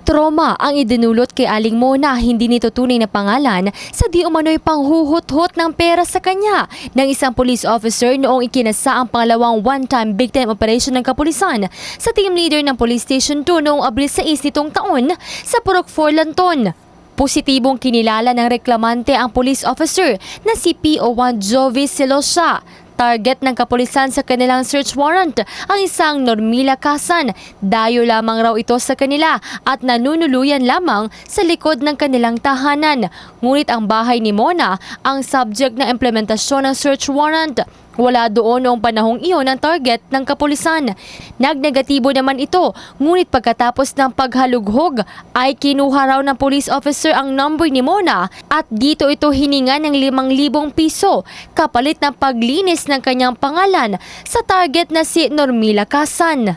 Trauma ang idinulot kay Aling Mona, hindi nito tunay na pangalan, sa di umano'y panghuhot-hot ng pera sa kanya ng isang police officer noong ikinasa ang pangalawang one-time big time operation ng kapulisan sa team leader ng Police Station 2 noong Abril 6 nitong taon sa Purok 4, Lanton. Positibong kinilala ng reklamante ang police officer na si PO1 Jovi Silosa. Target ng kapulisan sa kanilang search warrant ang isang Normila Kasan. Dayo lamang raw ito sa kanila at nanunuluyan lamang sa likod ng kanilang tahanan. Ngunit ang bahay ni Mona ang subject ng implementasyon ng search warrant. Wala doon noong panahong iyon ang target ng kapulisan. Nagnegatibo naman ito, ngunit pagkatapos ng paghalughog ay kinuha raw ng police officer ang number ni Mona at dito ito hininga ng 5,000 piso kapalit ng paglinis ng kanyang pangalan sa target na si Normila Kasan.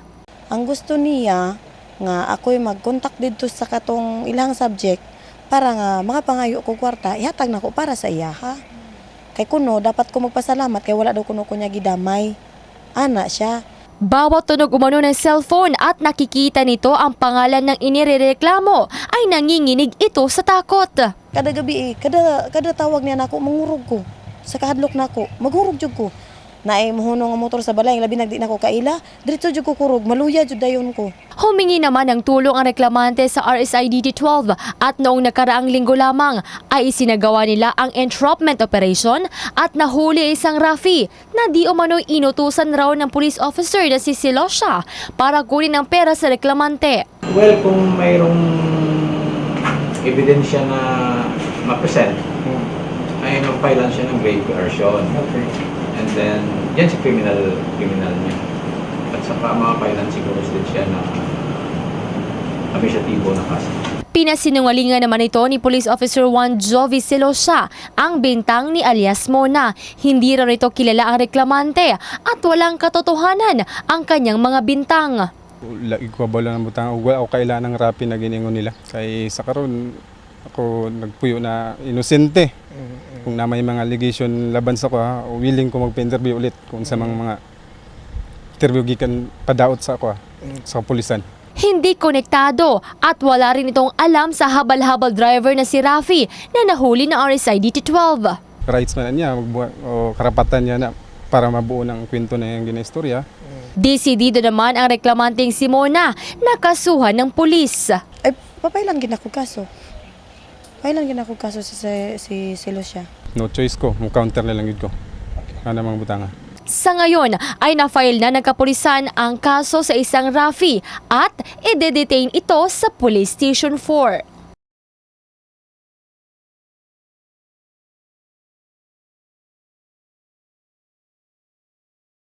Ang gusto niya nga ako'y mag-contact dito sa katong ilang subject para nga mga pangayo ko kwarta, ihatag na ko para sa iya ha. Kay kuno, dapat ko magpasalamat kay wala daw kuno kunya gidamay. Ana siya. Bawat tunog umano ng cellphone at nakikita nito ang pangalan ng inirereklamo ay nanginginig ito sa takot. Kada gabi kada tawag niya nako mangurog ko. Sa kahadlok nako, maghurog jud ko. Naay mohunong ang motor sa balay, labi nagdi nako kaila, diretso jud ko kurog, maluya jud dayon ko. Humingi naman ng tulong ang reklamante sa RSIDT 12 at noong nakaraang linggo lamang ay isinagawa nila ang entrapment operation at nahuli isang Rafi na di umano'y inutusan raw ng police officer na si Silosa para kunin ang pera sa reklamante. Well, kung mayroong ebidensya na ma-present, ay mag-filean siya ng grave coercion. Okay. And then, yan si criminal niya. At saka makapailan siguro din siya na administratibo na kaso. Pinasinungalingan naman ito ni Police Officer 1 Jovi Silosa, ang bintang ni alias Mona. Hindi raw ito kilala ang reklamante at walang katotohanan ang kanyang mga bintang. Laig ko ba lang ng butang wala ako kailangan ng rapi na giningon nila. Kay sa karon ako nagpuyo na inosente. Kung na may mga allegation laban sa ko, willing ko magpa-interview ulit kung sa mga interview gikan padaot sa ako sa kapulisan. Hindi konektado at wala rin itong alam sa habal-habal driver na si Rafi na nahuli ng RSIDT 12. Rights man niya o karapatan niya na para mabuo ng kwento na yung ginaistorya. Desidido naman ang reklamanteng si Mona na kasuhan ng pulis. Ay papailan gid ako kaso. Pailan gid ako kaso si Silosa. No choice ko, mo counter na lang yun ko. Ano mga butanga. Sa ngayon ay na-file na ng kapulisan ang kaso sa isang Rafi at ide-detain ito sa Police Station 4.